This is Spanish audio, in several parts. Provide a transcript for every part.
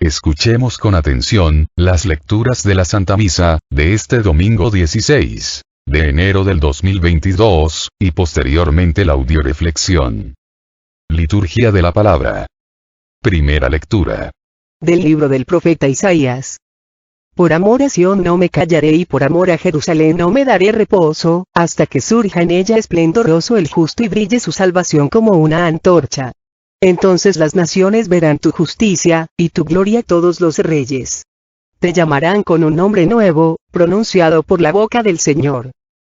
Escuchemos con atención las lecturas de la Santa Misa de este domingo 16 de enero del 2022, y posteriormente la audioreflexión. Liturgia de la Palabra. Primera lectura. Del libro del profeta Isaías. Por amor a Sión no me callaré y por amor a Jerusalén no me daré reposo, hasta que surja en ella esplendoroso el justo y brille su salvación como una antorcha. Entonces las naciones verán tu justicia, y tu gloria todos los reyes. Te llamarán con un nombre nuevo, pronunciado por la boca del Señor.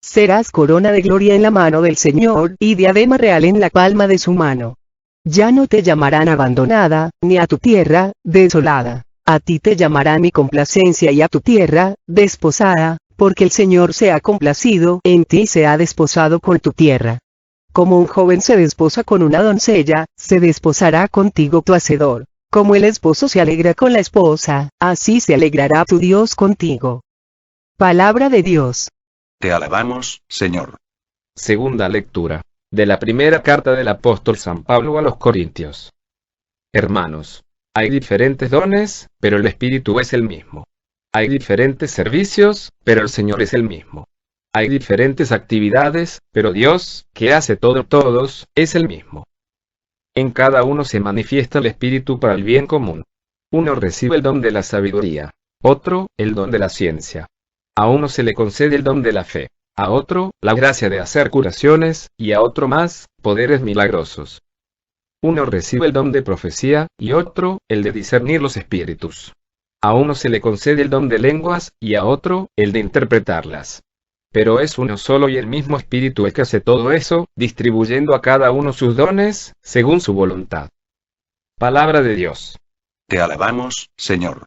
Serás corona de gloria en la mano del Señor, y diadema real en la palma de su mano. Ya no te llamarán abandonada, ni a tu tierra, desolada. A ti te llamarán mi complacencia y a tu tierra, desposada, porque el Señor se ha complacido en ti y se ha desposado con tu tierra. Como un joven se desposa con una doncella, se desposará contigo tu hacedor. Como el esposo se alegra con la esposa, así se alegrará tu Dios contigo. Palabra de Dios. Te alabamos, Señor. Segunda lectura de la primera carta del apóstol San Pablo a los Corintios. Hermanos, hay diferentes dones, pero el Espíritu es el mismo. Hay diferentes servicios, pero el Señor es el mismo. Hay diferentes actividades, pero Dios, que hace todo en todos, es el mismo. En cada uno se manifiesta el Espíritu para el bien común. Uno recibe el don de la sabiduría, otro, el don de la ciencia. A uno se le concede el don de la fe, a otro, la gracia de hacer curaciones, y a otro más, poderes milagrosos. Uno recibe el don de profecía, y otro, el de discernir los espíritus. A uno se le concede el don de lenguas, y a otro, el de interpretarlas. Pero es uno solo y el mismo Espíritu el que hace todo eso, distribuyendo a cada uno sus dones, según su voluntad. Palabra de Dios. Te alabamos, Señor.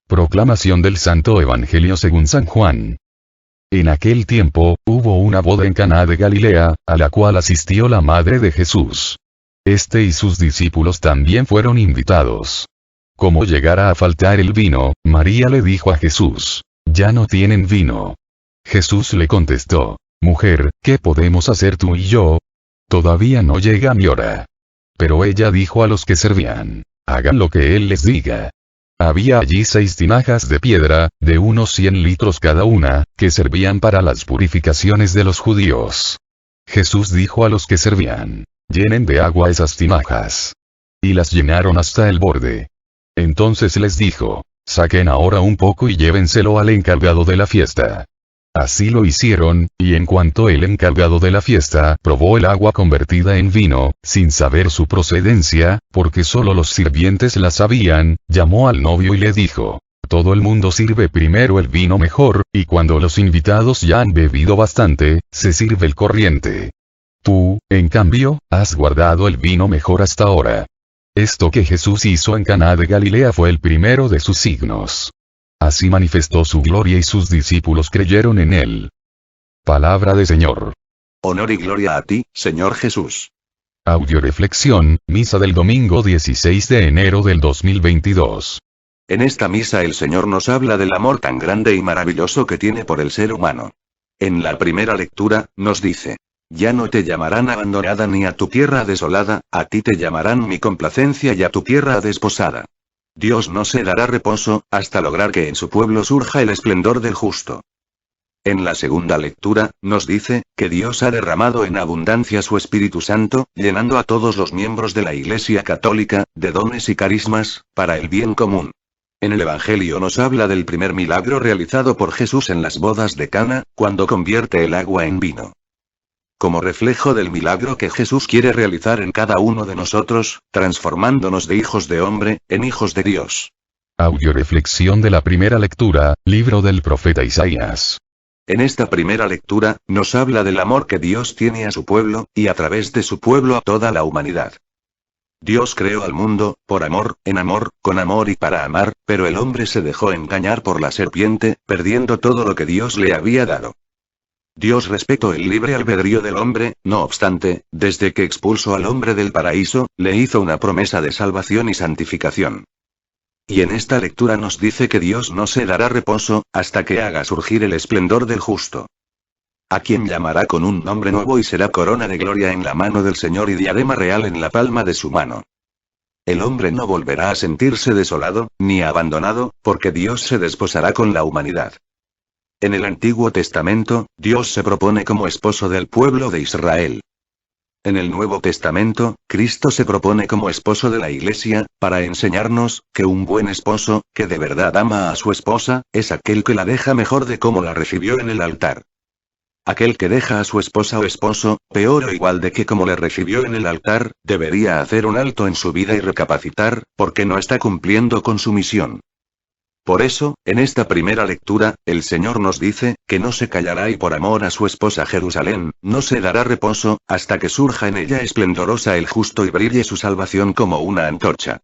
Proclamación del Santo Evangelio según San Juan. En aquel tiempo, hubo una boda en Caná de Galilea, a la cual asistió la madre de Jesús. Este y sus discípulos también fueron invitados. Como llegara a faltar el vino, María le dijo a Jesús: «Ya no tienen vino». Jesús le contestó: «Mujer, ¿qué podemos hacer tú y yo? Todavía no llega mi hora». Pero ella dijo a los que servían: «Hagan lo que él les diga». Había allí 6 tinajas de piedra, de unos 100 litros cada una, que servían para las purificaciones de los judíos. Jesús dijo a los que servían: «Llenen de agua esas tinajas». Y las llenaron hasta el borde. Entonces les dijo: «Saquen ahora un poco y llévenselo al encargado de la fiesta». Así lo hicieron, y en cuanto el encargado de la fiesta probó el agua convertida en vino, sin saber su procedencia, porque solo los sirvientes la sabían, llamó al novio y le dijo: «Todo el mundo sirve primero el vino mejor, y cuando los invitados ya han bebido bastante, se sirve el corriente. Tú, en cambio, has guardado el vino mejor hasta ahora». Esto que Jesús hizo en Caná de Galilea fue el primero de sus signos. Así manifestó su gloria y sus discípulos creyeron en él. Palabra del Señor. Honor y gloria a ti, Señor Jesús. Audioreflexión, misa del domingo 16 de enero del 2022. En esta misa el Señor nos habla del amor tan grande y maravilloso que tiene por el ser humano. En la primera lectura, nos dice: «Ya no te llamarán abandonada ni a tu tierra desolada, a ti te llamarán mi complacencia y a tu tierra desposada». Dios no se dará reposo, hasta lograr que en su pueblo surja el esplendor del justo. En la segunda lectura, nos dice, que Dios ha derramado en abundancia su Espíritu Santo, llenando a todos los miembros de la Iglesia Católica, de dones y carismas, para el bien común. En el Evangelio nos habla del primer milagro realizado por Jesús en las bodas de Cana, cuando convierte el agua en vino. Como reflejo del milagro que Jesús quiere realizar en cada uno de nosotros, transformándonos de hijos de hombre, en hijos de Dios. Audioreflexión de la primera lectura, libro del profeta Isaías. En esta primera lectura, nos habla del amor que Dios tiene a su pueblo, y a través de su pueblo a toda la humanidad. Dios creó al mundo, por amor, en amor, con amor y para amar, pero el hombre se dejó engañar por la serpiente, perdiendo todo lo que Dios le había dado. Dios respetó el libre albedrío del hombre, no obstante, desde que expulsó al hombre del paraíso, le hizo una promesa de salvación y santificación. Y en esta lectura nos dice que Dios no se dará reposo, hasta que haga surgir el esplendor del justo. A quien llamará con un nombre nuevo y será corona de gloria en la mano del Señor y diadema real en la palma de su mano. El hombre no volverá a sentirse desolado, ni abandonado, porque Dios se desposará con la humanidad. En el Antiguo Testamento, Dios se propone como esposo del pueblo de Israel. En el Nuevo Testamento, Cristo se propone como esposo de la Iglesia, para enseñarnos, que un buen esposo, que de verdad ama a su esposa, es aquel que la deja mejor de cómo la recibió en el altar. Aquel que deja a su esposa o esposo, peor o igual de que como le recibió en el altar, debería hacer un alto en su vida y recapacitar, porque no está cumpliendo con su misión. Por eso, en esta primera lectura, el Señor nos dice, que no se callará y por amor a su esposa Jerusalén, no se dará reposo, hasta que surja en ella esplendorosa el justo y brille su salvación como una antorcha.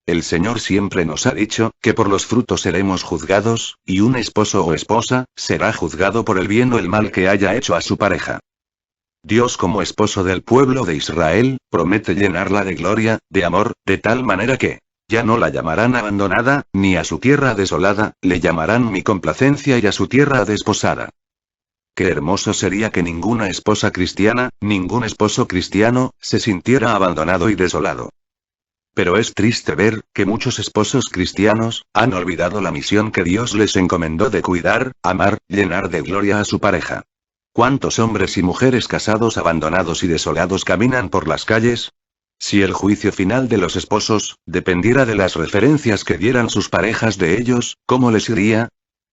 El Señor siempre nos ha dicho, que por los frutos seremos juzgados, y un esposo o esposa, será juzgado por el bien o el mal que haya hecho a su pareja. Dios como esposo del pueblo de Israel, promete llenarla de gloria, de amor, de tal manera que, ya no la llamarán abandonada, ni a su tierra desolada, le llamarán mi complacencia y a su tierra desposada. Qué hermoso sería que ninguna esposa cristiana, ningún esposo cristiano, se sintiera abandonado y desolado. Pero es triste ver, que muchos esposos cristianos, han olvidado la misión que Dios les encomendó de cuidar, amar, llenar de gloria a su pareja. ¿Cuántos hombres y mujeres casados abandonados y desolados caminan por las calles? Si el juicio final de los esposos, dependiera de las referencias que dieran sus parejas de ellos, ¿cómo les iría?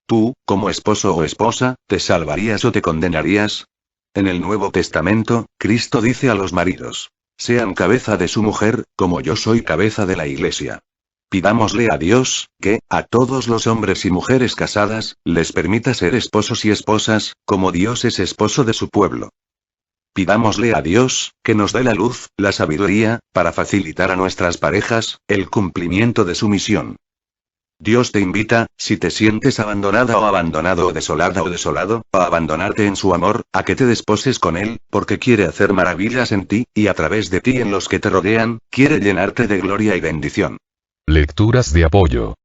Tú, como esposo o esposa, ¿te salvarías o te condenarías? En el Nuevo Testamento, Cristo dice a los maridos: sean cabeza de su mujer, como yo soy cabeza de la Iglesia. Pidámosle a Dios, que, a todos los hombres y mujeres casadas, les permita ser esposos y esposas, como Dios es esposo de su pueblo. Pidámosle a Dios, que nos dé la luz, la sabiduría, para facilitar a nuestras parejas, el cumplimiento de su misión. Dios te invita, si te sientes abandonada o abandonado o desolada o desolado, a abandonarte en su amor, a que te desposes con Él, porque quiere hacer maravillas en ti, y a través de ti en los que te rodean, quiere llenarte de gloria y bendición. Lecturas de apoyo.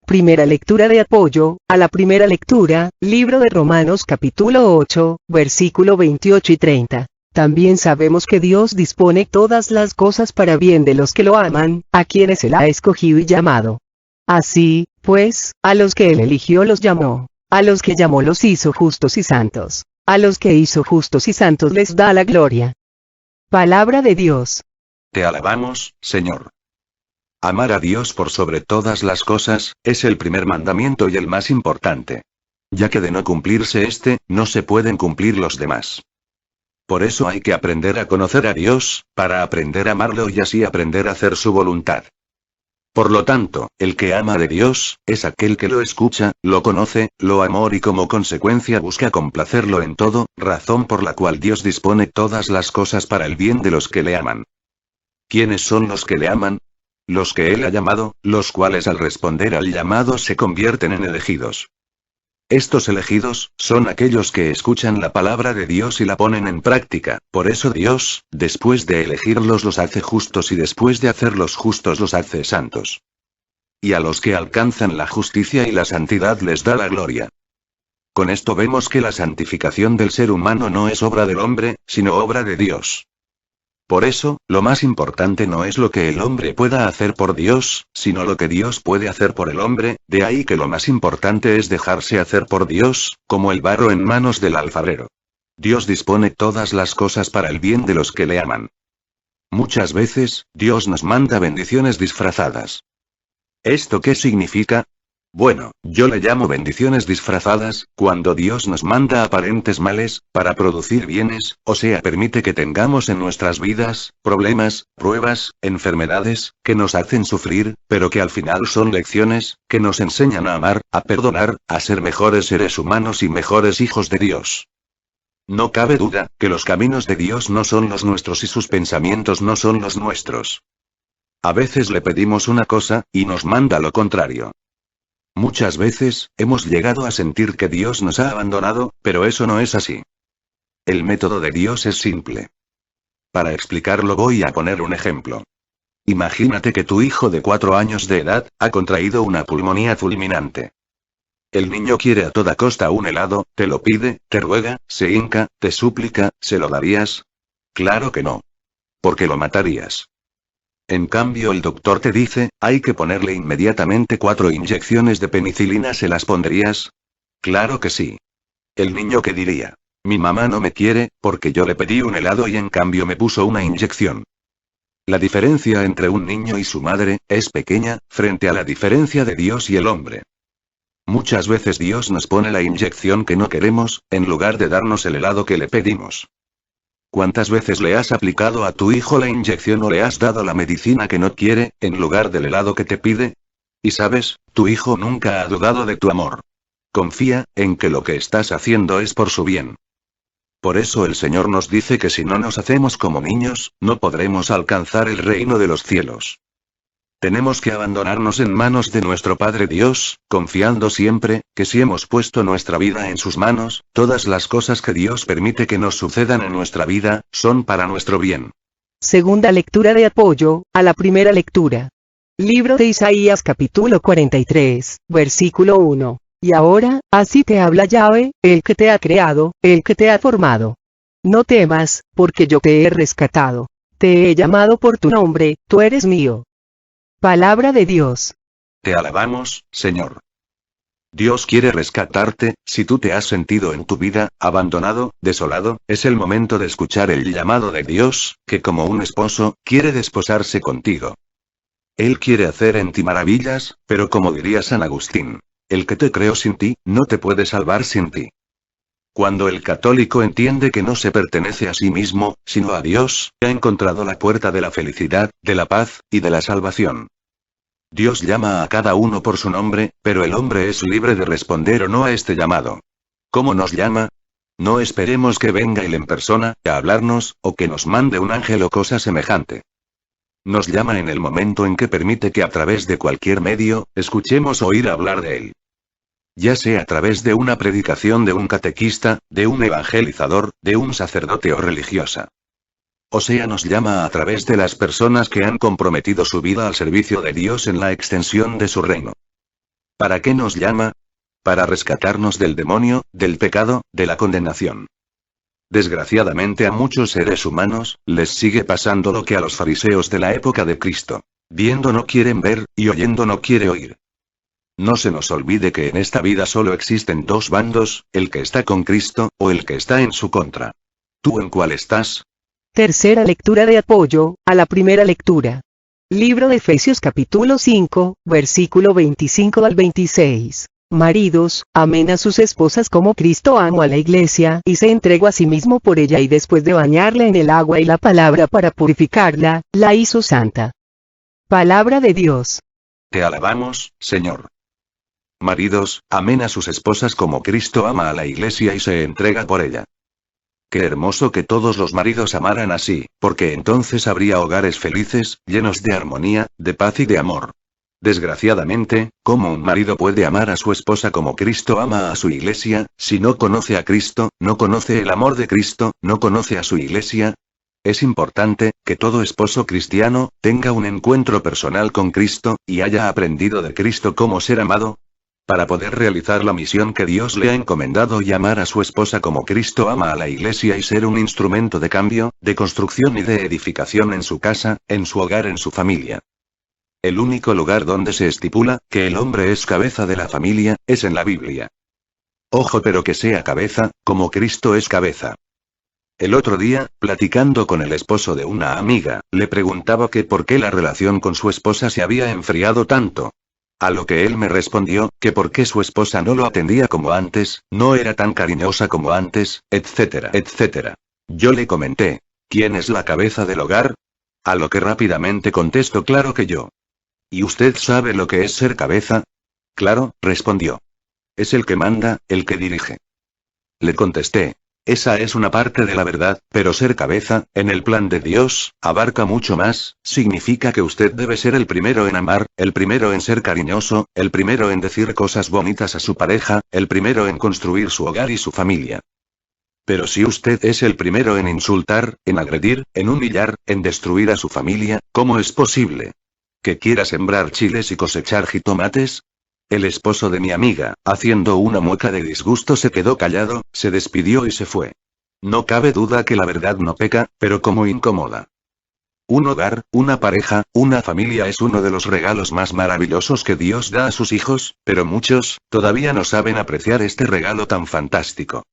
Primera lectura de apoyo, a la primera lectura, libro de Romanos capítulo 8, versículo 28 y 30. También sabemos que Dios dispone todas las cosas para bien de los que lo aman, a quienes Él ha escogido y llamado. Así, pues, a los que Él eligió los llamó, a los que llamó los hizo justos y santos, a los que hizo justos y santos les da la gloria. Palabra de Dios. Te alabamos, Señor. Amar a Dios por sobre todas las cosas, es el primer mandamiento y el más importante. Ya que de no cumplirse este, no se pueden cumplir los demás. Por eso hay que aprender a conocer a Dios, para aprender a amarlo y así aprender a hacer su voluntad. Por lo tanto, el que ama de Dios, es aquel que lo escucha, lo conoce, lo amor y como consecuencia busca complacerlo en todo, razón por la cual Dios dispone todas las cosas para el bien de los que le aman. ¿Quiénes son los que le aman? Los que Él ha llamado, los cuales al responder al llamado se convierten en elegidos. Estos elegidos, son aquellos que escuchan la palabra de Dios y la ponen en práctica, por eso Dios, después de elegirlos los hace justos y después de hacerlos justos los hace santos. Y a los que alcanzan la justicia y la santidad les da la gloria. Con esto vemos que la santificación del ser humano no es obra del hombre, sino obra de Dios. Por eso, lo más importante no es lo que el hombre pueda hacer por Dios, sino lo que Dios puede hacer por el hombre, de ahí que lo más importante es dejarse hacer por Dios, como el barro en manos del alfarero. Dios dispone todas las cosas para el bien de los que le aman. Muchas veces, Dios nos manda bendiciones disfrazadas. ¿Esto qué significa? Bueno, yo le llamo bendiciones disfrazadas, cuando Dios nos manda aparentes males, para producir bienes, o sea, permite que tengamos en nuestras vidas, problemas, pruebas, enfermedades, que nos hacen sufrir, pero que al final son lecciones, que nos enseñan a amar, a perdonar, a ser mejores seres humanos y mejores hijos de Dios. No cabe duda, que los caminos de Dios no son los nuestros y sus pensamientos no son los nuestros. A veces le pedimos una cosa, y nos manda lo contrario. Muchas veces, hemos llegado a sentir que Dios nos ha abandonado, pero eso no es así. El método de Dios es simple. Para explicarlo voy a poner un ejemplo. Imagínate que tu hijo de 4 años de edad, ha contraído una pulmonía fulminante. El niño quiere a toda costa un helado, te lo pide, te ruega, se hinca, te súplica, ¿se lo darías? Claro que no. Porque lo matarías. En cambio el doctor te dice, hay que ponerle inmediatamente 4 inyecciones de penicilina, ¿se las pondrías? Claro que sí. El niño que diría, mi mamá no me quiere, porque yo le pedí un helado y en cambio me puso una inyección. La diferencia entre un niño y su madre, es pequeña, frente a la diferencia de Dios y el hombre. Muchas veces Dios nos pone la inyección que no queremos, en lugar de darnos el helado que le pedimos. ¿Cuántas veces le has aplicado a tu hijo la inyección o le has dado la medicina que no quiere, en lugar del helado que te pide? Y sabes, tu hijo nunca ha dudado de tu amor. Confía, en que lo que estás haciendo es por su bien. Por eso el Señor nos dice que si no nos hacemos como niños, no podremos alcanzar el reino de los cielos. Tenemos que abandonarnos en manos de nuestro Padre Dios, confiando siempre, que si hemos puesto nuestra vida en sus manos, todas las cosas que Dios permite que nos sucedan en nuestra vida, son para nuestro bien. Segunda lectura de apoyo, a la primera lectura. Libro de Isaías capítulo 43, versículo 1. Y ahora, así te habla Yahvé, el que te ha creado, el que te ha formado. No temas, porque yo te he rescatado. Te he llamado por tu nombre, tú eres mío. Palabra de Dios. Te alabamos, Señor. Dios quiere rescatarte, si tú te has sentido en tu vida, abandonado, desolado, es el momento de escuchar el llamado de Dios, que como un esposo, quiere desposarse contigo. Él quiere hacer en ti maravillas, pero como diría San Agustín, el que te creó sin ti, no te puede salvar sin ti. Cuando el católico entiende que no se pertenece a sí mismo, sino a Dios, ha encontrado la puerta de la felicidad, de la paz, y de la salvación. Dios llama a cada uno por su nombre, pero el hombre es libre de responder o no a este llamado. ¿Cómo nos llama? No esperemos que venga Él en persona, a hablarnos, o que nos mande un ángel o cosa semejante. Nos llama en el momento en que permite que a través de cualquier medio, escuchemos oír hablar de Él. Ya sea a través de una predicación de un catequista, de un evangelizador, de un sacerdote o religiosa. O sea, nos llama a través de las personas que han comprometido su vida al servicio de Dios en la extensión de su reino. ¿Para qué nos llama? Para rescatarnos del demonio, del pecado, de la condenación. Desgraciadamente a muchos seres humanos, les sigue pasando lo que a los fariseos de la época de Cristo. Viendo no quieren ver, y oyendo no quiere oír. No se nos olvide que en esta vida solo existen 2 bandos, el que está con Cristo, o el que está en su contra. ¿Tú en cuál estás? Tercera lectura de apoyo, a la primera lectura. Libro de Efesios capítulo 5, versículo 25 al 26. Maridos, amen a sus esposas como Cristo amó a la iglesia y se entregó a sí mismo por ella y después de bañarla en el agua y la palabra para purificarla, la hizo santa. Palabra de Dios. Te alabamos, Señor. Maridos, amen a sus esposas como Cristo ama a la iglesia y se entrega por ella. Qué hermoso que todos los maridos amaran así, porque entonces habría hogares felices, llenos de armonía, de paz y de amor. Desgraciadamente, ¿cómo un marido puede amar a su esposa como Cristo ama a su iglesia, si no conoce a Cristo, no conoce el amor de Cristo, no conoce a su iglesia? Es importante, que todo esposo cristiano, tenga un encuentro personal con Cristo, y haya aprendido de Cristo cómo ser amado, para poder realizar la misión que Dios le ha encomendado y amar a su esposa como Cristo ama a la iglesia y ser un instrumento de cambio, de construcción y de edificación en su casa, en su hogar, en su familia. El único lugar donde se estipula, que el hombre es cabeza de la familia, es en la Biblia. Ojo, pero que sea cabeza, como Cristo es cabeza. El otro día, platicando con el esposo de una amiga, le preguntaba que por qué la relación con su esposa se había enfriado tanto. A lo que él me respondió, que por qué su esposa no lo atendía como antes, no era tan cariñosa como antes, etcétera, etcétera. Yo le comenté, ¿quién es la cabeza del hogar? A lo que rápidamente contestó, claro que yo. ¿Y usted sabe lo que es ser cabeza? Claro, respondió. Es el que manda, el que dirige. Le contesté. Esa es una parte de la verdad, pero ser cabeza, en el plan de Dios, abarca mucho más, significa que usted debe ser el primero en amar, el primero en ser cariñoso, el primero en decir cosas bonitas a su pareja, el primero en construir su hogar y su familia. Pero si usted es el primero en insultar, en agredir, en humillar, en destruir a su familia, ¿cómo es posible? ¿Que quiera sembrar chiles y cosechar jitomates? El esposo de mi amiga, haciendo una mueca de disgusto, se quedó callado, se despidió y se fue. No cabe duda que la verdad no peca, pero como incomoda. Un hogar, una pareja, una familia es uno de los regalos más maravillosos que Dios da a sus hijos, pero muchos, todavía no saben apreciar este regalo tan fantástico.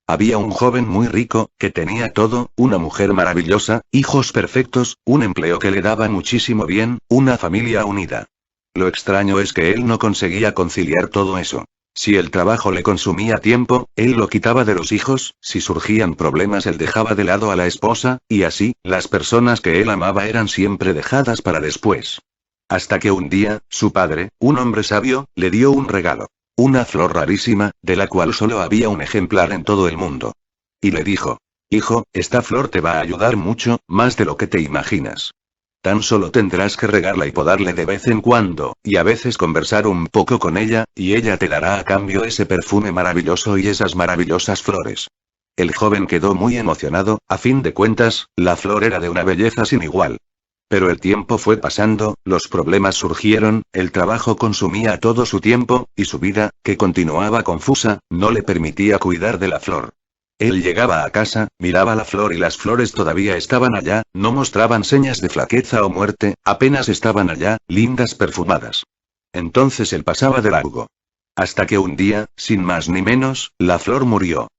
Había un joven muy rico, que tenía todo, una mujer maravillosa, hijos perfectos, un empleo que le daba muchísimo bien, una familia unida. Lo extraño es que él no conseguía conciliar todo eso. Si el trabajo le consumía tiempo, él lo quitaba de los hijos, si surgían problemas él dejaba de lado a la esposa, y así, las personas que él amaba eran siempre dejadas para después. Hasta que un día, su padre, un hombre sabio, le dio un regalo. Una flor rarísima, de la cual solo había un ejemplar en todo el mundo. Y le dijo: hijo, esta flor te va a ayudar mucho, más de lo que te imaginas. Tan solo tendrás que regarla y podarle de vez en cuando, y a veces conversar un poco con ella, y ella te dará a cambio ese perfume maravilloso y esas maravillosas flores. El joven quedó muy emocionado, a fin de cuentas, la flor era de una belleza sin igual. Pero el tiempo fue pasando, los problemas surgieron, el trabajo consumía todo su tiempo, y su vida, que continuaba confusa, no le permitía cuidar de la flor. Él llegaba a casa, miraba la flor y las flores todavía estaban allá, no mostraban señas de flaqueza o muerte, apenas estaban allá, lindas perfumadas. Entonces él pasaba de largo. Hasta que un día, sin más ni menos, la flor murió.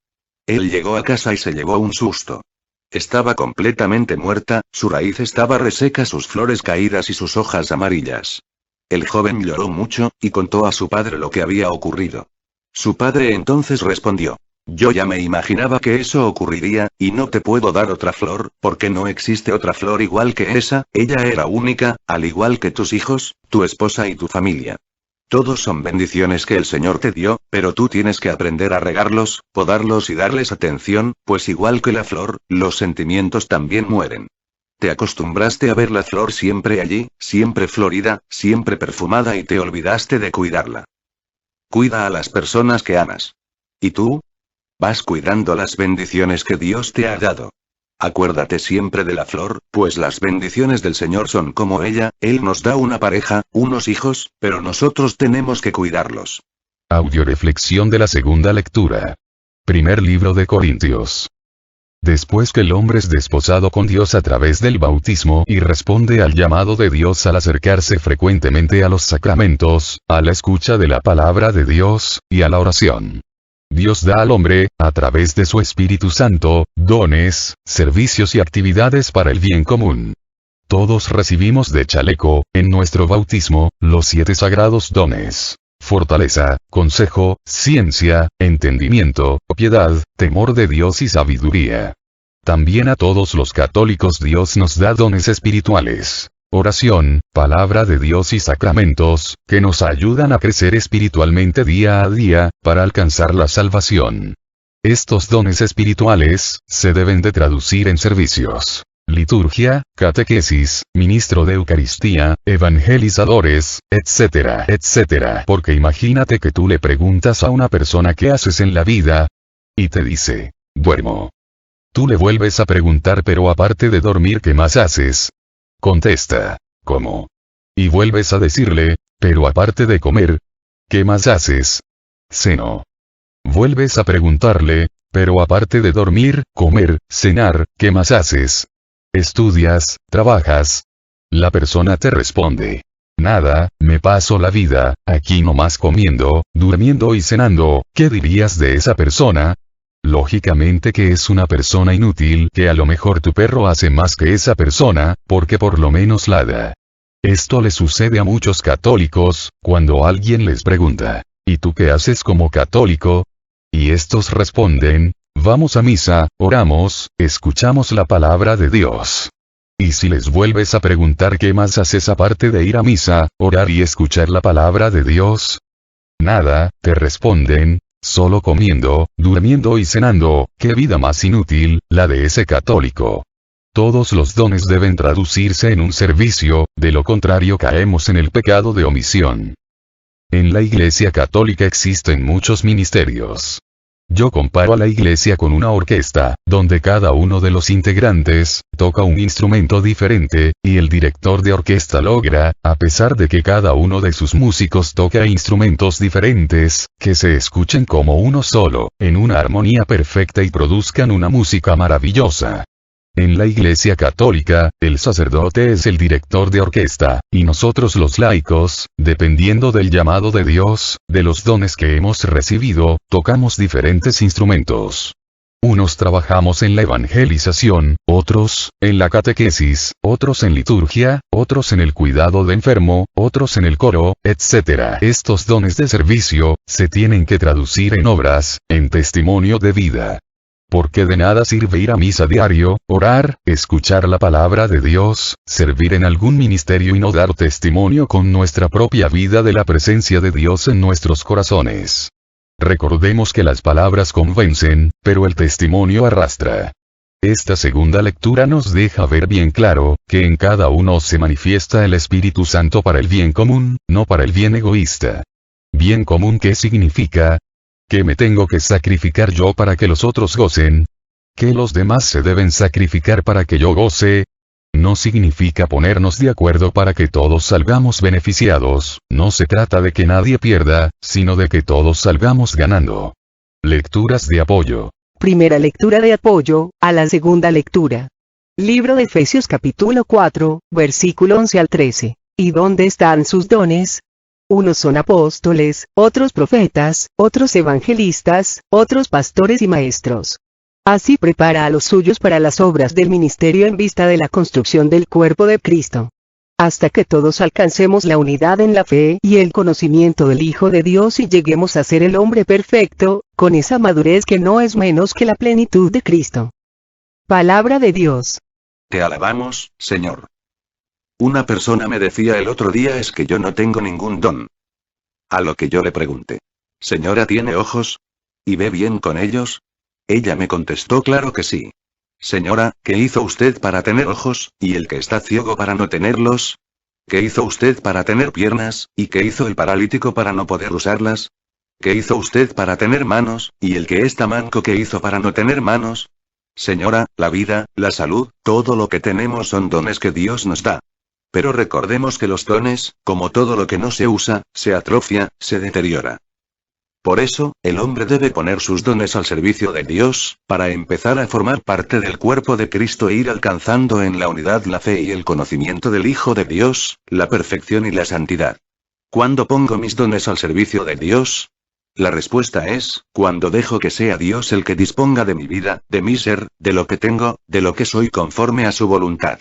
Él llegó a casa y se llevó un susto. Estaba completamente muerta, su raíz estaba reseca, sus flores caídas y sus hojas amarillas. El joven lloró mucho, y contó a su padre lo que había ocurrido. Su padre entonces respondió: yo ya me imaginaba que eso ocurriría, y no te puedo dar otra flor, porque no existe otra flor igual que esa, ella era única, al igual que tus hijos, tu esposa y tu familia. Todos son bendiciones que el Señor te dio, pero tú tienes que aprender a regarlos, podarlos y darles atención, pues igual que la flor, los sentimientos también mueren. Te acostumbraste a ver la flor siempre allí, siempre florida, siempre perfumada y te olvidaste de cuidarla. Cuida a las personas que amas. ¿Y tú? ¿Vas cuidando las bendiciones que Dios te ha dado? Acuérdate siempre de la flor, pues las bendiciones del Señor son como ella, Él nos da una pareja, unos hijos, pero nosotros tenemos que cuidarlos. Audioreflexión de la segunda lectura. Primer libro de Corintios. Después que el hombre es desposado con Dios a través del bautismo y responde al llamado de Dios al acercarse frecuentemente a los sacramentos, a la escucha de la palabra de Dios, y a la oración. Dios da al hombre, a través de su Espíritu Santo, dones, servicios y actividades para el bien común. Todos recibimos de chaleco, en nuestro bautismo, los 7 sagrados dones: fortaleza, consejo, ciencia, entendimiento, piedad, temor de Dios y sabiduría. También a todos los católicos Dios nos da dones espirituales: oración, palabra de Dios y sacramentos, que nos ayudan a crecer espiritualmente día a día, para alcanzar la salvación. Estos dones espirituales, se deben de traducir en servicios: liturgia, catequesis, ministro de Eucaristía, evangelizadores, etcétera, etcétera. Porque imagínate que tú le preguntas a una persona qué haces en la vida, y te dice: duermo. Tú le vuelves a preguntar: pero aparte de dormir, ¿qué más haces? Contesta: ¿cómo? Y vuelves a decirle: pero aparte de comer, ¿qué más haces? Ceno. Vuelves a preguntarle: pero aparte de dormir, comer, cenar, ¿qué más haces? ¿Estudias, trabajas? La persona te responde: nada, me paso la vida, aquí nomás comiendo, durmiendo y cenando. ¿Qué dirías de esa persona? Lógicamente que es una persona inútil, que a lo mejor tu perro hace más que esa persona, porque por lo menos ladra. Esto le sucede a muchos católicos, cuando alguien les pregunta: ¿y tú qué haces como católico? Y estos responden: vamos a misa, oramos, escuchamos la palabra de Dios. Y si les vuelves a preguntar qué más haces aparte de ir a misa, orar y escuchar la palabra de Dios, nada, te responden: solo comiendo, durmiendo y cenando. Qué vida más inútil, la de ese católico. Todos los dones deben traducirse en un servicio, de lo contrario caemos en el pecado de omisión. En la Iglesia Católica existen muchos ministerios. Yo comparo a la iglesia con una orquesta, donde cada uno de los integrantes toca un instrumento diferente, y el director de orquesta logra, a pesar de que cada uno de sus músicos toca instrumentos diferentes, que se escuchen como uno solo, en una armonía perfecta y produzcan una música maravillosa. En la Iglesia Católica, el sacerdote es el director de orquesta, y nosotros los laicos, dependiendo del llamado de Dios, de los dones que hemos recibido, tocamos diferentes instrumentos. Unos trabajamos en la evangelización, otros, en la catequesis, otros en liturgia, otros en el cuidado de enfermo, otros en el coro, etc. Estos dones de servicio, se tienen que traducir en obras, en testimonio de vida. Porque de nada sirve ir a misa diario, orar, escuchar la palabra de Dios, servir en algún ministerio y no dar testimonio con nuestra propia vida de la presencia de Dios en nuestros corazones. Recordemos que las palabras convencen, pero el testimonio arrastra. Esta segunda lectura nos deja ver bien claro, que en cada uno se manifiesta el Espíritu Santo para el bien común, no para el bien egoísta. ¿Bien común qué significa? ¿Que me tengo que sacrificar yo para que los otros gocen? ¿Que los demás se deben sacrificar para que yo goce? No significa ponernos de acuerdo para que todos salgamos beneficiados, no se trata de que nadie pierda, sino de que todos salgamos ganando. Lecturas de apoyo. Primera lectura de apoyo, a la segunda lectura. Libro de Efesios capítulo 4, versículo 11 al 13. ¿Y dónde están sus dones? Unos son apóstoles, otros profetas, otros evangelistas, otros pastores y maestros. Así prepara a los suyos para las obras del ministerio en vista de la construcción del cuerpo de Cristo. Hasta que todos alcancemos la unidad en la fe y el conocimiento del Hijo de Dios y lleguemos a ser el hombre perfecto, con esa madurez que no es menos que la plenitud de Cristo. Palabra de Dios. Te alabamos, Señor. Una persona me decía el otro día es que yo no tengo ningún don. A lo que yo le pregunté. Señora, ¿tiene ojos? ¿Y ve bien con ellos? Ella me contestó claro que sí. Señora, ¿qué hizo usted para tener ojos, y el que está ciego para no tenerlos? ¿Qué hizo usted para tener piernas, y qué hizo el paralítico para no poder usarlas? ¿Qué hizo usted para tener manos, y el que está manco qué hizo para no tener manos? Señora, la vida, la salud, todo lo que tenemos son dones que Dios nos da. Pero recordemos que los dones, como todo lo que no se usa, se atrofia, se deteriora. Por eso, el hombre debe poner sus dones al servicio de Dios, para empezar a formar parte del cuerpo de Cristo e ir alcanzando en la unidad la fe y el conocimiento del Hijo de Dios, la perfección y la santidad. ¿Cuándo pongo mis dones al servicio de Dios? La respuesta es, cuando dejo que sea Dios el que disponga de mi vida, de mi ser, de lo que tengo, de lo que soy conforme a su voluntad.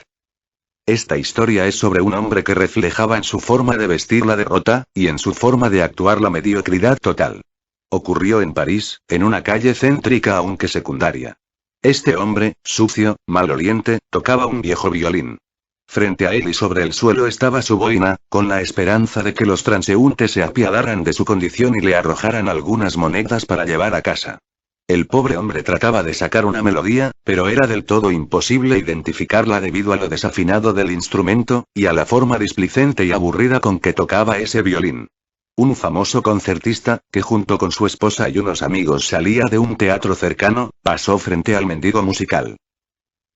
Esta historia es sobre un hombre que reflejaba en su forma de vestir la derrota, y en su forma de actuar la mediocridad total. Ocurrió en París, en una calle céntrica aunque secundaria. Este hombre, sucio, maloliente, tocaba un viejo violín. Frente a él y sobre el suelo estaba su boina, con la esperanza de que los transeúntes se apiadaran de su condición y le arrojaran algunas monedas para llevar a casa. El pobre hombre trataba de sacar una melodía, pero era del todo imposible identificarla debido a lo desafinado del instrumento, y a la forma displicente y aburrida con que tocaba ese violín. Un famoso concertista, que junto con su esposa y unos amigos salía de un teatro cercano, pasó frente al mendigo musical.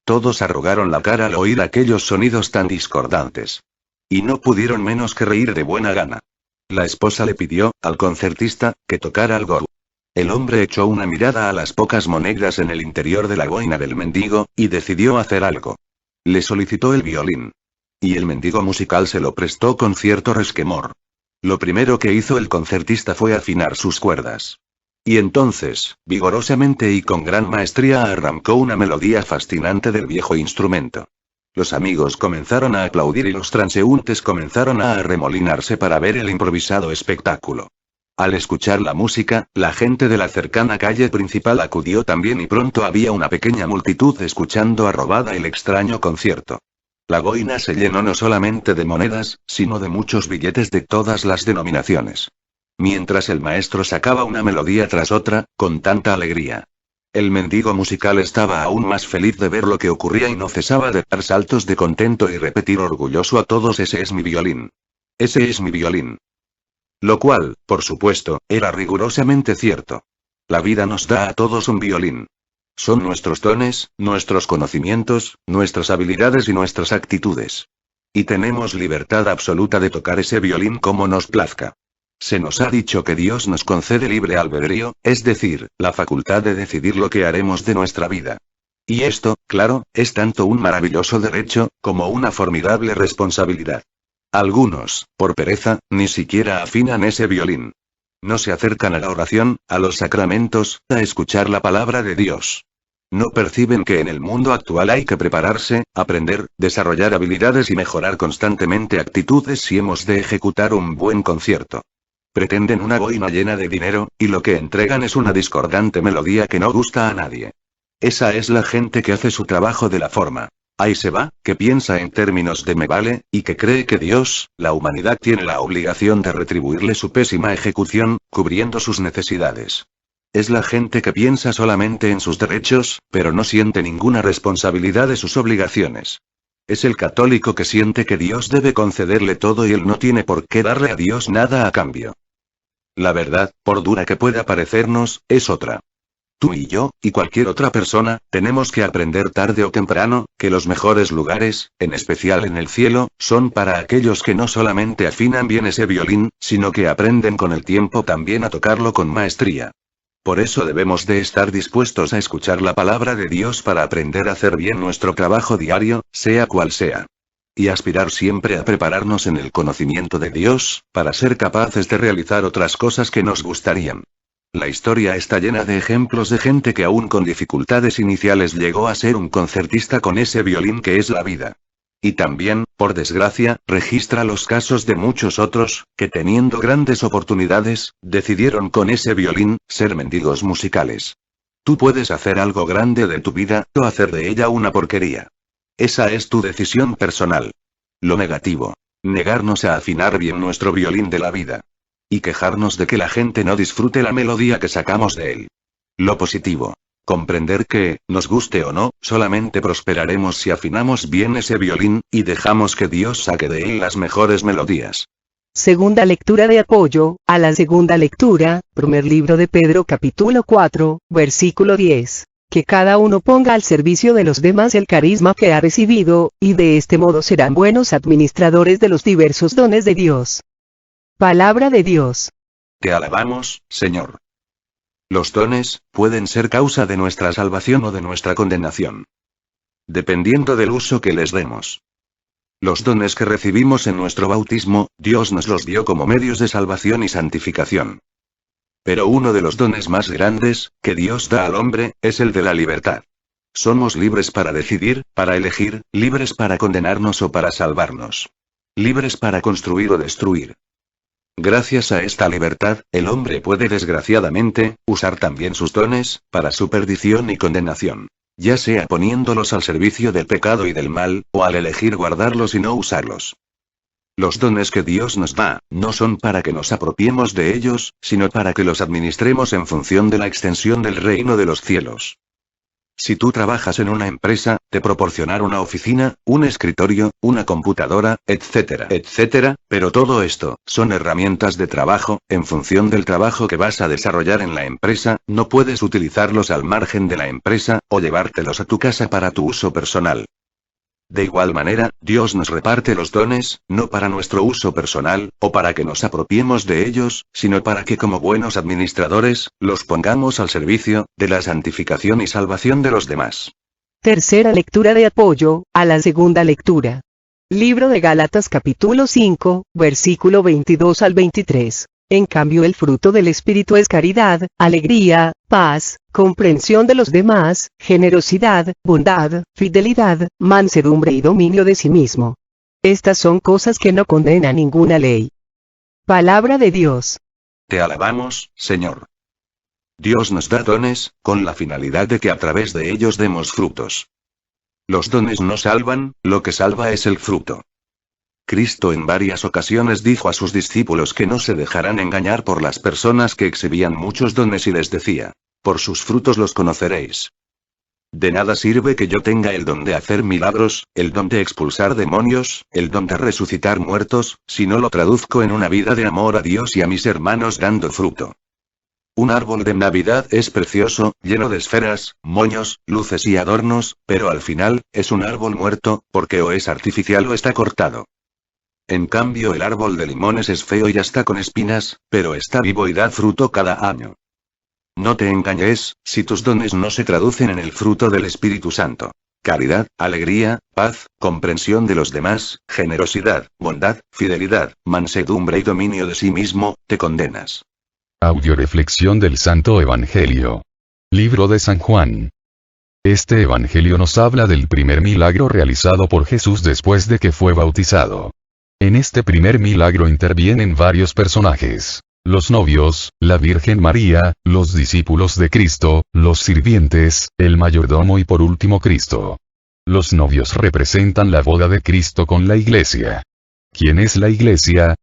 Todos arrugaron la cara al oír aquellos sonidos tan discordantes. Y no pudieron menos que reír de buena gana. La esposa le pidió, al concertista, que tocara algo. El hombre echó una mirada a las pocas monedas en el interior de la boina del mendigo, y decidió hacer algo. Le solicitó el violín. Y el mendigo musical se lo prestó con cierto resquemor. Lo primero que hizo el concertista fue afinar sus cuerdas. Y entonces, vigorosamente y con gran maestría arrancó una melodía fascinante del viejo instrumento. Los amigos comenzaron a aplaudir y los transeúntes comenzaron a arremolinarse para ver el improvisado espectáculo. Al escuchar la música, la gente de la cercana calle principal acudió también y pronto había una pequeña multitud escuchando arrobada el extraño concierto. La boina se llenó no solamente de monedas, sino de muchos billetes de todas las denominaciones. Mientras el maestro sacaba una melodía tras otra, con tanta alegría. El mendigo musical estaba aún más feliz de ver lo que ocurría y no cesaba de dar saltos de contento y repetir orgulloso a todos: ese es mi violín. Ese es mi violín. Lo cual, por supuesto, era rigurosamente cierto. La vida nos da a todos un violín. Son nuestros dones, nuestros conocimientos, nuestras habilidades y nuestras actitudes. Y tenemos libertad absoluta de tocar ese violín como nos plazca. Se nos ha dicho que Dios nos concede libre albedrío, es decir, la facultad de decidir lo que haremos de nuestra vida. Y esto, claro, es tanto un maravilloso derecho, como una formidable responsabilidad. Algunos, por pereza, ni siquiera afinan ese violín. No se acercan a la oración, a los sacramentos, a escuchar la palabra de Dios. No perciben que en el mundo actual hay que prepararse, aprender, desarrollar habilidades y mejorar constantemente actitudes si hemos de ejecutar un buen concierto. Pretenden una boina llena de dinero, y lo que entregan es una discordante melodía que no gusta a nadie. Esa es la gente que hace su trabajo de la forma. Ahí se va, que piensa en términos de me vale, y que cree que Dios, la humanidad tiene la obligación de retribuirle su pésima ejecución, cubriendo sus necesidades. Es la gente que piensa solamente en sus derechos, pero no siente ninguna responsabilidad de sus obligaciones. Es el católico que siente que Dios debe concederle todo y él no tiene por qué darle a Dios nada a cambio. La verdad, por dura que pueda parecernos, es otra. Tú y yo, y cualquier otra persona, tenemos que aprender tarde o temprano, que los mejores lugares, en especial en el cielo, son para aquellos que no solamente afinan bien ese violín, sino que aprenden con el tiempo también a tocarlo con maestría. Por eso debemos de estar dispuestos a escuchar la palabra de Dios para aprender a hacer bien nuestro trabajo diario, sea cual sea. Y aspirar siempre a prepararnos en el conocimiento de Dios, para ser capaces de realizar otras cosas que nos gustarían. La historia está llena de ejemplos de gente que aún con dificultades iniciales llegó a ser un concertista con ese violín que es la vida. Y también, por desgracia, registra los casos de muchos otros, que teniendo grandes oportunidades, decidieron con ese violín, ser mendigos musicales. Tú puedes hacer algo grande de tu vida, o hacer de ella una porquería. Esa es tu decisión personal. Lo negativo. Negarnos a afinar bien nuestro violín de la vida. Y quejarnos de que la gente no disfrute la melodía que sacamos de él. Lo positivo. Comprender que, nos guste o no, solamente prosperaremos si afinamos bien ese violín, y dejamos que Dios saque de él las mejores melodías. Segunda lectura de apoyo, a la segunda lectura, primer libro de Pedro capítulo 4, versículo 10. Que cada uno ponga al servicio de los demás el carisma que ha recibido, y de este modo serán buenos administradores de los diversos dones de Dios. Palabra de Dios. Te alabamos, Señor. Los dones, pueden ser causa de nuestra salvación o de nuestra condenación. Dependiendo del uso que les demos. Los dones que recibimos en nuestro bautismo, Dios nos los dio como medios de salvación y santificación. Pero uno de los dones más grandes, que Dios da al hombre, es el de la libertad. Somos libres para decidir, para elegir, libres para condenarnos o para salvarnos. Libres para construir o destruir. Gracias a esta libertad, el hombre puede desgraciadamente, usar también sus dones, para su perdición y condenación. Ya sea poniéndolos al servicio del pecado y del mal, o al elegir guardarlos y no usarlos. Los dones que Dios nos da, no son para que nos apropiemos de ellos, sino para que los administremos en función de la extensión del reino de los cielos. Si tú trabajas en una empresa, te proporcionarán una oficina, un escritorio, una computadora, etcétera, etcétera, pero todo esto, son herramientas de trabajo, en función del trabajo que vas a desarrollar en la empresa, no puedes utilizarlos al margen de la empresa, o llevártelos a tu casa para tu uso personal. De igual manera, Dios nos reparte los dones, no para nuestro uso personal, o para que nos apropiemos de ellos, sino para que como buenos administradores, los pongamos al servicio, de la santificación y salvación de los demás. Tercera lectura de apoyo, a la segunda lectura. Libro de Gálatas capítulo 5, versículo 22 al 23. En cambio el fruto del Espíritu es caridad, alegría, paz, comprensión de los demás, generosidad, bondad, fidelidad, mansedumbre y dominio de sí mismo. Estas son cosas que no condena ninguna ley. Palabra de Dios. Te alabamos, Señor. Dios nos da dones, con la finalidad de que a través de ellos demos frutos. Los dones no salvan, lo que salva es el fruto. Cristo en varias ocasiones dijo a sus discípulos que no se dejarán engañar por las personas que exhibían muchos dones y les decía, por sus frutos los conoceréis. De nada sirve que yo tenga el don de hacer milagros, el don de expulsar demonios, el don de resucitar muertos, si no lo traduzco en una vida de amor a Dios y a mis hermanos dando fruto. Un árbol de Navidad es precioso, lleno de esferas, moños, luces y adornos, pero al final, es un árbol muerto, porque o es artificial o está cortado. En cambio el árbol de limones es feo y hasta con espinas, pero está vivo y da fruto cada año. No te engañes, si tus dones no se traducen en el fruto del Espíritu Santo. Caridad, alegría, paz, comprensión de los demás, generosidad, bondad, fidelidad, mansedumbre y dominio de sí mismo, te condenas. Audioreflexión del Santo Evangelio. Libro de San Juan. Este Evangelio nos habla del primer milagro realizado por Jesús después de que fue bautizado. En este primer milagro intervienen varios personajes: los novios, la Virgen María, los discípulos de Cristo, los sirvientes, el mayordomo y por último Cristo. Los novios representan la boda de Cristo con la Iglesia. ¿Quién es la Iglesia?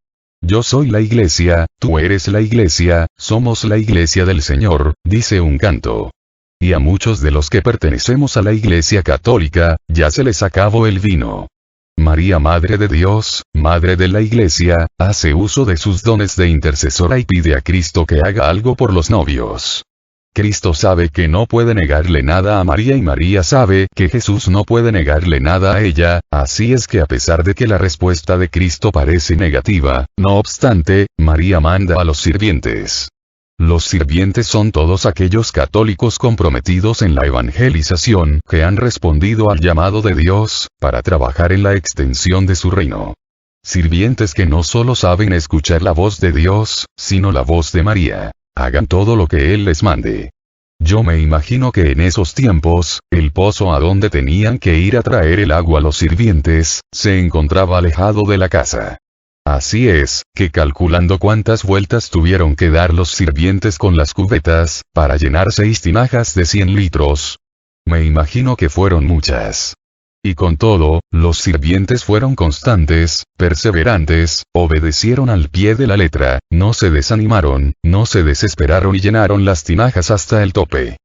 Yo soy la Iglesia, tú eres la Iglesia, somos la Iglesia del Señor, dice un canto. Y a muchos de los que pertenecemos a la Iglesia Católica, ya se les acabó el vino. María, Madre de Dios, Madre de la Iglesia, hace uso de sus dones de intercesora y pide a Cristo que haga algo por los novios. Cristo sabe que no puede negarle nada a María y María sabe que Jesús no puede negarle nada a ella, así es que a pesar de que la respuesta de Cristo parece negativa, no obstante, María manda a los sirvientes. Los sirvientes son todos aquellos católicos comprometidos en la evangelización que han respondido al llamado de Dios, para trabajar en la extensión de su reino. Sirvientes que no solo saben escuchar la voz de Dios, sino la voz de María. Hagan todo lo que Él les mande. Yo me imagino que en esos tiempos, el pozo a donde tenían que ir a traer el agua los sirvientes, se encontraba alejado de la casa. Así es, que calculando cuántas vueltas tuvieron que dar los sirvientes con las cubetas, para llenar 6 tinajas de 100 litros. Me imagino que fueron muchas. Y con todo, los sirvientes fueron constantes, perseverantes, obedecieron al pie de la letra, no se desanimaron, no se desesperaron y llenaron las tinajas hasta el tope.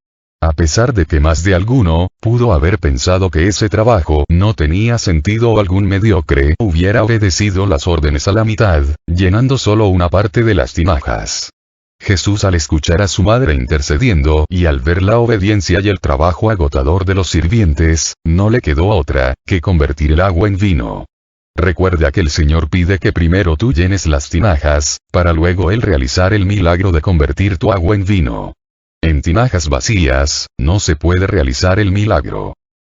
A pesar de que más de alguno, pudo haber pensado que ese trabajo no tenía sentido o algún mediocre hubiera obedecido las órdenes a la mitad, llenando solo una parte de las tinajas. Jesús, al escuchar a su madre intercediendo y al ver la obediencia y el trabajo agotador de los sirvientes, no le quedó otra que convertir el agua en vino. Recuerda que el Señor pide que primero tú llenes las tinajas, para luego Él realizar el milagro de convertir tu agua en vino. En tinajas vacías, no se puede realizar el milagro.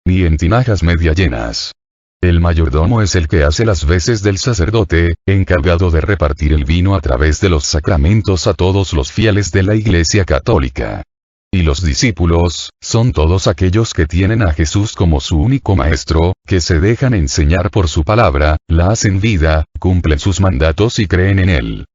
Ni en tinajas media llenas. El mayordomo es el que hace las veces del sacerdote, encargado de repartir el vino a través de los sacramentos a todos los fieles de la Iglesia Católica. Y los discípulos, son todos aquellos que tienen a Jesús como su único maestro, que se dejan enseñar por su palabra, la hacen vida, cumplen sus mandatos y creen en Él.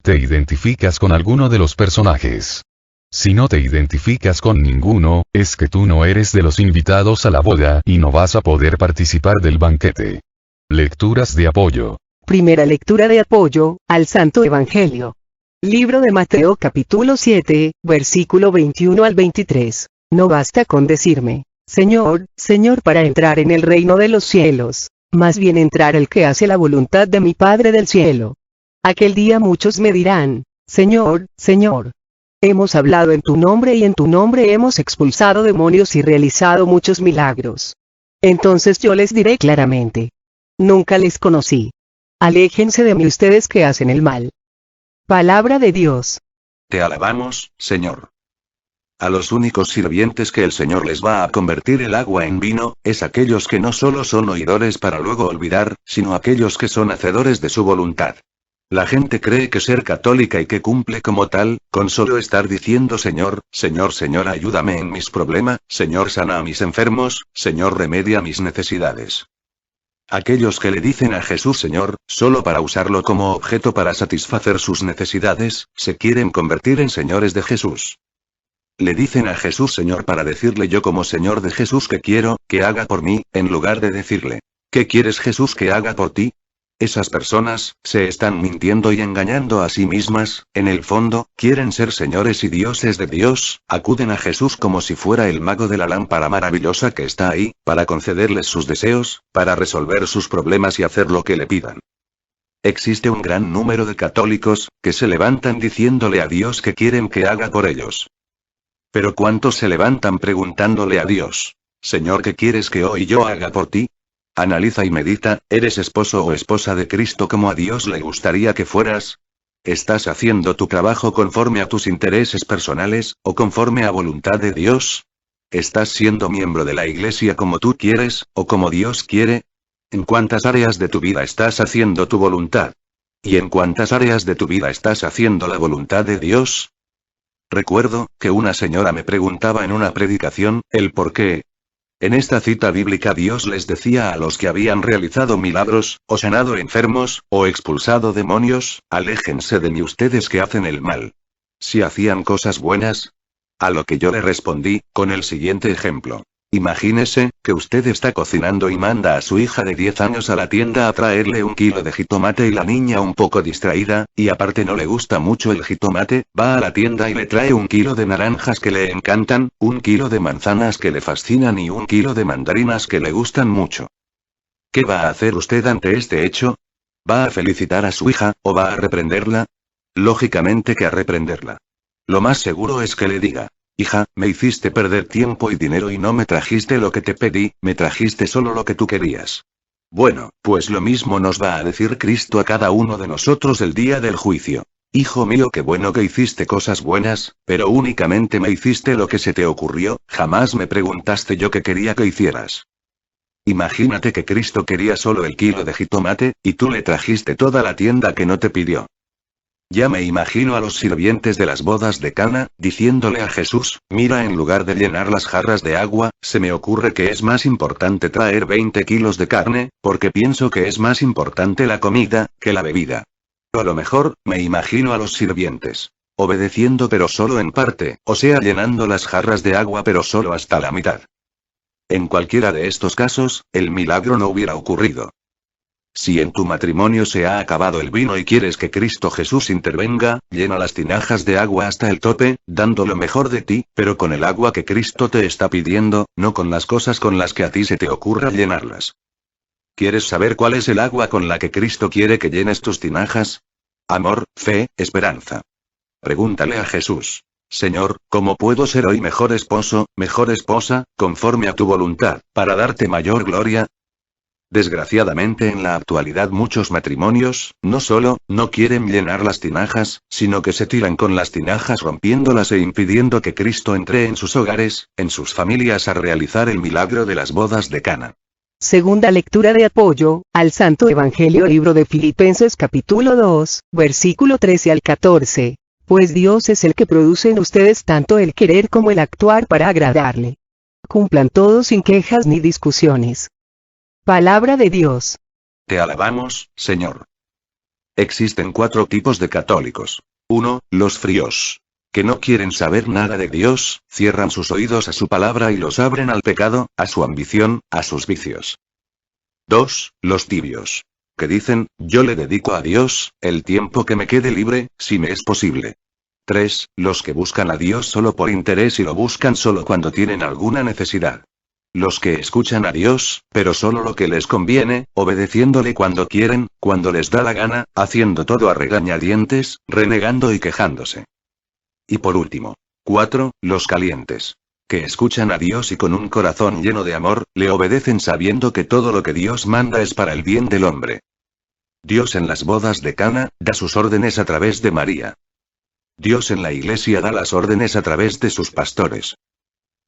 ¿Te identificas con alguno de los personajes? Si no te identificas con ninguno, es que tú no eres de los invitados a la boda y no vas a poder participar del banquete. Lecturas de apoyo. Primera lectura de apoyo, al Santo Evangelio. Libro de Mateo capítulo 7, versículo 21 al 23. No basta con decirme, Señor, Señor, para entrar en el reino de los cielos, más bien entrar el que hace la voluntad de mi Padre del cielo. Aquel día muchos me dirán, Señor, Señor. Hemos hablado en tu nombre y en tu nombre hemos expulsado demonios y realizado muchos milagros. Entonces yo les diré claramente. Nunca les conocí. Aléjense de mí ustedes que hacen el mal. Palabra de Dios. Te alabamos, Señor. A los únicos sirvientes que el Señor les va a convertir el agua en vino, es aquellos que no solo son oidores para luego olvidar, sino aquellos que son hacedores de su voluntad. La gente cree que ser católica y que cumple como tal, con solo estar diciendo Señor, Señor, Señor, ayúdame en mis problemas, Señor, sana a mis enfermos, Señor, remedia mis necesidades. Aquellos que le dicen a Jesús Señor, solo para usarlo como objeto para satisfacer sus necesidades, se quieren convertir en señores de Jesús. Le dicen a Jesús Señor para decirle yo como Señor de Jesús que quiero, que haga por mí, en lugar de decirle, ¿qué quieres Jesús que haga por ti? Esas personas, se están mintiendo y engañando a sí mismas, en el fondo, quieren ser señores y dioses de Dios, acuden a Jesús como si fuera el mago de la lámpara maravillosa que está ahí, para concederles sus deseos, para resolver sus problemas y hacer lo que le pidan. Existe un gran número de católicos, que se levantan diciéndole a Dios que quieren que haga por ellos. Pero ¿cuántos se levantan preguntándole a Dios, Señor, ¿qué quieres que hoy yo haga por ti? Analiza y medita, ¿eres esposo o esposa de Cristo como a Dios le gustaría que fueras? ¿Estás haciendo tu trabajo conforme a tus intereses personales, o conforme a voluntad de Dios? ¿Estás siendo miembro de la iglesia como tú quieres, o como Dios quiere? ¿En cuántas áreas de tu vida estás haciendo tu voluntad? ¿Y en cuántas áreas de tu vida estás haciendo la voluntad de Dios? Recuerdo que una señora me preguntaba en una predicación, el por qué. En esta cita bíblica Dios les decía a los que habían realizado milagros, o sanado enfermos, o expulsado demonios, aléjense de mí ustedes que hacen el mal. Si hacían cosas buenas. A lo que yo le respondí, con el siguiente ejemplo. Imagínese, que usted está cocinando y manda a su hija de 10 años a la tienda a traerle 1 kilo de jitomate y la niña un poco distraída, y aparte no le gusta mucho el jitomate, va a la tienda y le trae 1 kilo de naranjas que le encantan, 1 kilo de manzanas que le fascinan y 1 kilo de mandarinas que le gustan mucho. ¿Qué va a hacer usted ante este hecho? ¿Va a felicitar a su hija, o va a reprenderla? Lógicamente que a reprenderla. Lo más seguro es que le diga: hija, me hiciste perder tiempo y dinero y no me trajiste lo que te pedí, me trajiste solo lo que tú querías. Bueno, pues lo mismo nos va a decir Cristo a cada uno de nosotros el día del juicio. Hijo mío, qué bueno que hiciste cosas buenas, pero únicamente me hiciste lo que se te ocurrió, jamás me preguntaste yo qué quería que hicieras. Imagínate que Cristo quería solo el kilo de jitomate, y tú le trajiste toda la tienda que no te pidió. Ya me imagino a los sirvientes de las bodas de Cana, diciéndole a Jesús: mira, en lugar de llenar las jarras de agua, se me ocurre que es más importante traer 20 kilos de carne, porque pienso que es más importante la comida, que la bebida. O a lo mejor, me imagino a los sirvientes obedeciendo pero solo en parte, o sea llenando las jarras de agua pero solo hasta la mitad. En cualquiera de estos casos, el milagro no hubiera ocurrido. Si en tu matrimonio se ha acabado el vino y quieres que Cristo Jesús intervenga, llena las tinajas de agua hasta el tope, dando lo mejor de ti, pero con el agua que Cristo te está pidiendo, no con las cosas con las que a ti se te ocurra llenarlas. ¿Quieres saber cuál es el agua con la que Cristo quiere que llenes tus tinajas? Amor, fe, esperanza. Pregúntale a Jesús: Señor, ¿cómo puedo ser hoy mejor esposo, mejor esposa, conforme a tu voluntad, para darte mayor gloria? Desgraciadamente en la actualidad muchos matrimonios, no solo, no quieren llenar las tinajas, sino que se tiran con las tinajas rompiéndolas e impidiendo que Cristo entre en sus hogares, en sus familias a realizar el milagro de las bodas de Cana. Segunda lectura de apoyo, al Santo Evangelio, libro de Filipenses capítulo 2, versículo 13 al 14. Pues Dios es el que produce en ustedes tanto el querer como el actuar para agradarle. Cumplan todo sin quejas ni discusiones. Palabra de Dios. Te alabamos, Señor. Existen 4 tipos de católicos. 1. Los fríos. Que no quieren saber nada de Dios, cierran sus oídos a su palabra y los abren al pecado, a su ambición, a sus vicios. 2. Los tibios. Que dicen: yo le dedico a Dios el tiempo que me quede libre, si me es posible. 3. Los que buscan a Dios solo por interés y lo buscan solo cuando tienen alguna necesidad. Los que escuchan a Dios, pero solo lo que les conviene, obedeciéndole cuando quieren, cuando les da la gana, haciendo todo a regañadientes, renegando y quejándose. Y por último, 4. Los calientes. Que escuchan a Dios y con un corazón lleno de amor, le obedecen sabiendo que todo lo que Dios manda es para el bien del hombre. Dios en las bodas de Cana, da sus órdenes a través de María. Dios en la iglesia da las órdenes a través de sus pastores.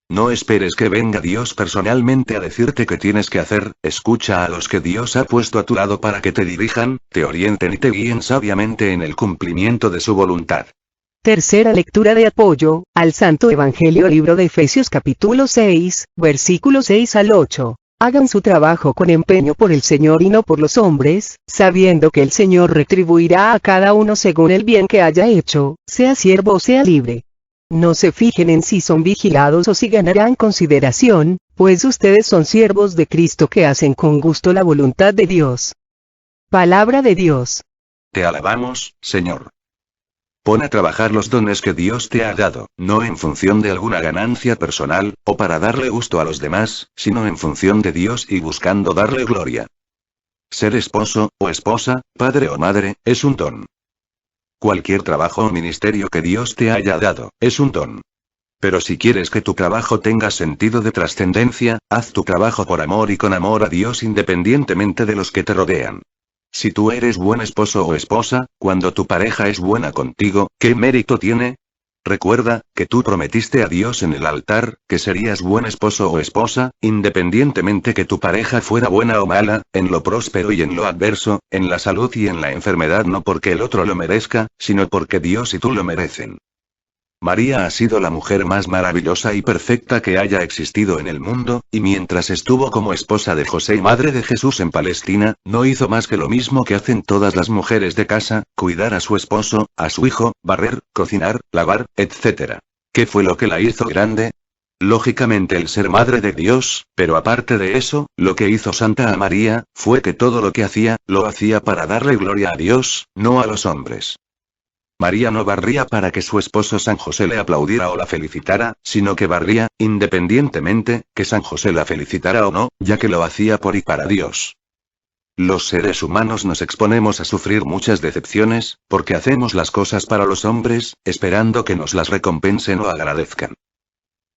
No esperes que venga Dios personalmente a decirte qué tienes que hacer, escucha a los que Dios ha puesto a tu lado para que te dirijan, te orienten y te guíen sabiamente en el cumplimiento de su voluntad. Tercera lectura de apoyo, al Santo Evangelio, libro de Efesios capítulo 6, versículos 6 al 8. Hagan su trabajo con empeño por el Señor y no por los hombres, sabiendo que el Señor retribuirá a cada uno según el bien que haya hecho, sea siervo o sea libre. No se fijen en si son vigilados o si ganarán consideración, pues ustedes son siervos de Cristo que hacen con gusto la voluntad de Dios. Palabra de Dios. Te alabamos, Señor. Pon a trabajar los dones que Dios te ha dado, no en función de alguna ganancia personal, o para darle gusto a los demás, sino en función de Dios y buscando darle gloria. Ser esposo, o esposa, padre o madre, es un don. Cualquier trabajo o ministerio que Dios te haya dado, es un don. Pero si quieres que tu trabajo tenga sentido de trascendencia, haz tu trabajo por amor y con amor a Dios independientemente de los que te rodean. Si tú eres buen esposo o esposa, cuando tu pareja es buena contigo, ¿qué mérito tiene? Recuerda, que tú prometiste a Dios en el altar, que serías buen esposo o esposa, independientemente que tu pareja fuera buena o mala, en lo próspero y en lo adverso, en la salud y en la enfermedad, no porque el otro lo merezca, sino porque Dios y tú lo merecen. María ha sido la mujer más maravillosa y perfecta que haya existido en el mundo, y mientras estuvo como esposa de José y madre de Jesús en Palestina, no hizo más que lo mismo que hacen todas las mujeres de casa, cuidar a su esposo, a su hijo, barrer, cocinar, lavar, etc. ¿Qué fue lo que la hizo grande? Lógicamente el ser madre de Dios, pero aparte de eso, lo que hizo Santa María, fue que todo lo que hacía, lo hacía para darle gloria a Dios, no a los hombres. María no barría para que su esposo San José le aplaudiera o la felicitara, sino que barría, independientemente, que San José la felicitara o no, ya que lo hacía por y para Dios. Los seres humanos nos exponemos a sufrir muchas decepciones, porque hacemos las cosas para los hombres, esperando que nos las recompensen o agradezcan.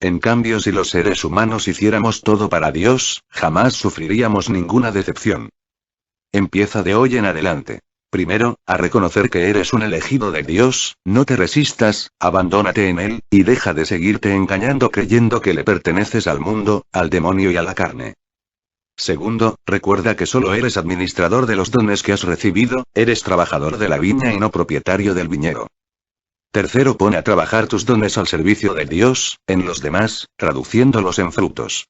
En cambio, si los seres humanos hiciéramos todo para Dios, jamás sufriríamos ninguna decepción. Empieza de hoy en adelante. Primero, a reconocer que eres un elegido de Dios, no te resistas, abandónate en Él, y deja de seguirte engañando creyendo que le perteneces al mundo, al demonio y a la carne. Segundo, recuerda que solo eres administrador de los dones que has recibido, eres trabajador de la viña y no propietario del viñedo. Tercero, pone a trabajar tus dones al servicio de Dios, en los demás, traduciéndolos en frutos.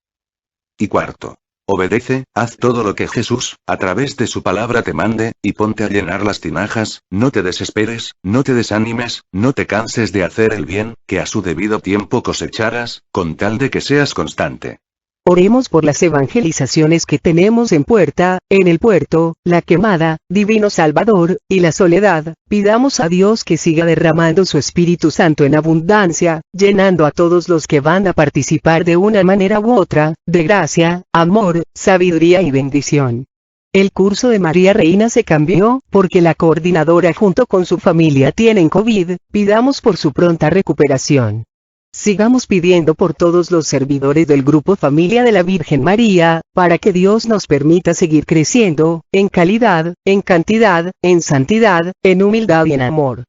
Y cuarto, obedece, haz todo lo que Jesús, a través de su palabra te mande, y ponte a llenar las tinajas, no te desesperes, no te desanimes, no te canses de hacer el bien, que a su debido tiempo cosecharás, con tal de que seas constante. Oremos por las evangelizaciones que tenemos en puerta, en el puerto, la quemada, Divino Salvador, y la soledad. Pidamos a Dios que siga derramando su Espíritu Santo en abundancia, llenando a todos los que van a participar de una manera u otra, de gracia, amor, sabiduría y bendición. El curso de María Reina se cambió, porque la coordinadora junto con su familia tienen COVID, pidamos por su pronta recuperación. Sigamos pidiendo por todos los servidores del Grupo Familia de la Virgen María, para que Dios nos permita seguir creciendo, en calidad, en cantidad, en santidad, en humildad y en amor.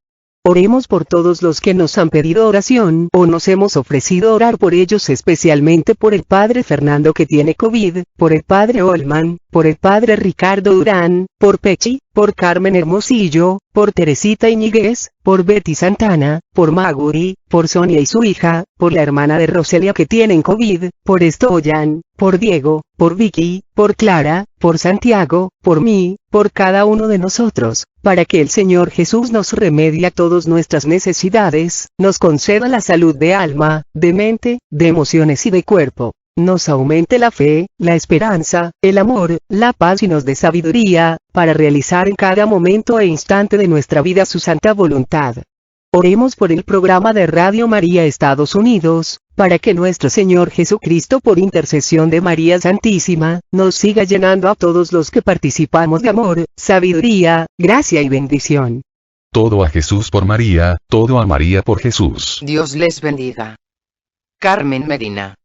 Oremos por todos los que nos han pedido oración, o nos hemos ofrecido orar por ellos, especialmente por el Padre Fernando que tiene COVID, por el Padre Olman, por el Padre Ricardo Durán, por Pechi, por Carmen Hermosillo, por Teresita Iñiguez, por Betty Santana, por Maguri, por Sonia y su hija, por la hermana de Roselia que tienen COVID, por Estoyan, por Diego, por Vicky, por Clara, por Santiago, por mí, por cada uno de nosotros, para que el Señor Jesús nos remedie a todas nuestras necesidades, nos conceda la salud de alma, de mente, de emociones y de cuerpo. Nos aumente la fe, la esperanza, el amor, la paz y nos dé sabiduría, para realizar en cada momento e instante de nuestra vida su santa voluntad. Oremos por el programa de Radio María Estados Unidos, para que nuestro Señor Jesucristo, por intercesión de María Santísima, nos siga llenando a todos los que participamos de amor, sabiduría, gracia y bendición. Todo a Jesús por María, todo a María por Jesús. Dios les bendiga. Carmen Medina.